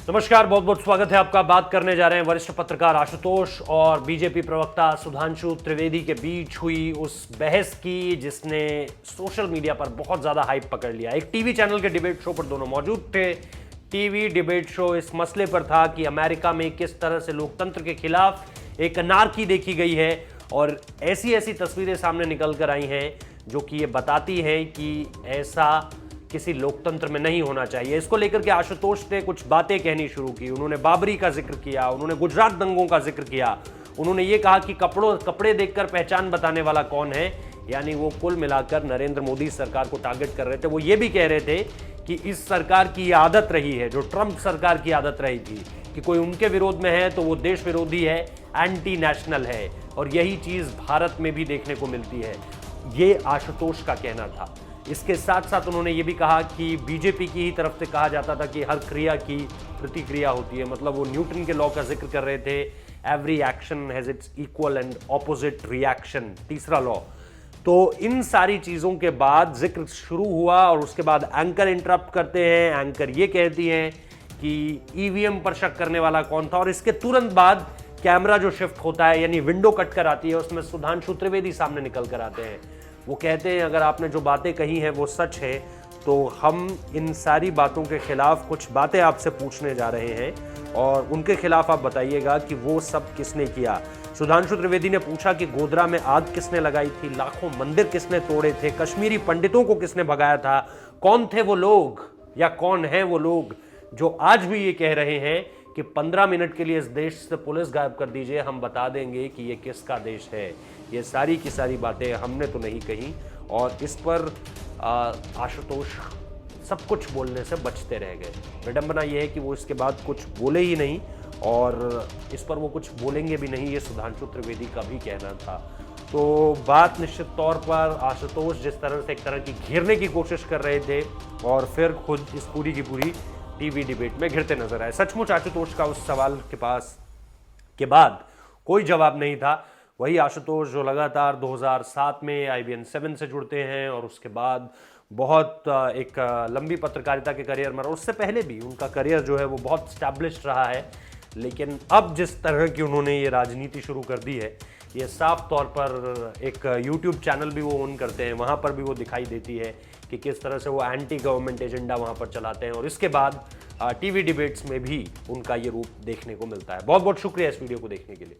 नमस्कार, बहुत बहुत स्वागत है आपका। बात करने जा रहे हैं वरिष्ठ पत्रकार आशुतोष और बीजेपी प्रवक्ता सुधांशु त्रिवेदी के बीच हुई उस बहस की जिसने सोशल मीडिया पर बहुत ज्यादा हाइप पकड़ लिया। एक टीवी चैनल के डिबेट शो पर दोनों मौजूद थे। टीवी डिबेट शो इस मसले पर था कि अमेरिका में किस तरह से लोकतंत्र के खिलाफ एक अनार्की देखी गई है और ऐसी ऐसी तस्वीरें सामने निकल कर आई हैं जो कि ये बताती हैं कि ऐसा किसी लोकतंत्र में नहीं होना चाहिए। इसको लेकर के आशुतोष ने कुछ बातें कहनी शुरू की। उन्होंने बाबरी का जिक्र किया, उन्होंने गुजरात दंगों का जिक्र किया, उन्होंने ये कहा कि कपड़े देखकर पहचान बताने वाला कौन है, यानी वो कुल मिलाकर नरेंद्र मोदी सरकार को टारगेट कर रहे थे। वो ये भी कह रहे थे कि इस सरकार की आदत रही है, जो ट्रंप सरकार की आदत रही थी, कि कोई उनके विरोध में है तो वो देश विरोधी है, एंटी नेशनल है, और यही चीज भारत में भी देखने को मिलती है। ये आशुतोष का कहना था। इसके साथ साथ उन्होंने ये भी कहा कि बीजेपी की ही तरफ से कहा जाता था कि हर क्रिया की प्रतिक्रिया होती है। मतलब वो न्यूटन के लॉ का जिक्र कर रहे थे, every action has its equal and opposite reaction, तीसरा लॉ। तो इन सारी चीजों के बाद जिक्र शुरू हुआ और उसके बाद एंकर इंटरप्ट करते हैं। एंकर ये कहती हैं कि ईवीएम पर शक करने वाला कौन था, और इसके तुरंत बाद कैमरा जो शिफ्ट होता है, यानी विंडो कट कर आती है, उसमें सुधांशु त्रिवेदी सामने निकल कर आते हैं। वो कहते हैं अगर आपने जो बातें कही हैं वो सच है तो हम इन सारी बातों के खिलाफ कुछ बातें आपसे पूछने जा रहे हैं और उनके खिलाफ आप बताइएगा कि वो सब किसने किया। सुधांशु त्रिवेदी ने पूछा कि गोधरा में आग किसने लगाई थी, लाखों मंदिर किसने तोड़े थे, कश्मीरी पंडितों को किसने भगाया था, कौन थे वो लोग या कौन है वो लोग जो आज भी ये कह रहे हैं कि 15 मिनट के लिए इस देश से पुलिस गायब कर दीजिए, हम बता देंगे कि ये किसका देश है। ये सारी की सारी बातें हमने तो नहीं कही और इस पर आशुतोष सब कुछ बोलने से बचते रह गए। विडंबना यह है कि वो इसके बाद कुछ बोले ही नहीं और इस पर वो कुछ बोलेंगे भी नहीं, ये सुधांशु त्रिवेदी का भी कहना था। तो बात निश्चित तौर पर आशुतोष जिस तरह से एक तरह की घेरने की कोशिश कर रहे थे और फिर खुद इस पूरी की पूरी टीवी डिबेट में घिरते नजर आए। सचमुच आशुतोष का उस सवाल के पास के बाद कोई जवाब नहीं था। वही आशुतोष जो लगातार 2007 में IBN 7 से जुड़ते हैं और उसके बाद बहुत एक लंबी पत्रकारिता के करियर में, और उससे पहले भी उनका करियर जो है वो बहुत स्टैब्लिश्ड रहा है। लेकिन अब जिस तरह की उन्होंने ये राजनीति शुरू कर दी है, ये साफ तौर पर एक YouTube चैनल भी वो ओन करते हैं, वहाँ पर भी वो दिखाई देती है कि किस तरह से वो एंटी गवर्नमेंट एजेंडा वहाँ पर चलाते हैं। और इसके बाद टीवी डिबेट्स में भी उनका ये रूप देखने को मिलता है। बहुत बहुत शुक्रिया इस वीडियो को देखने के लिए।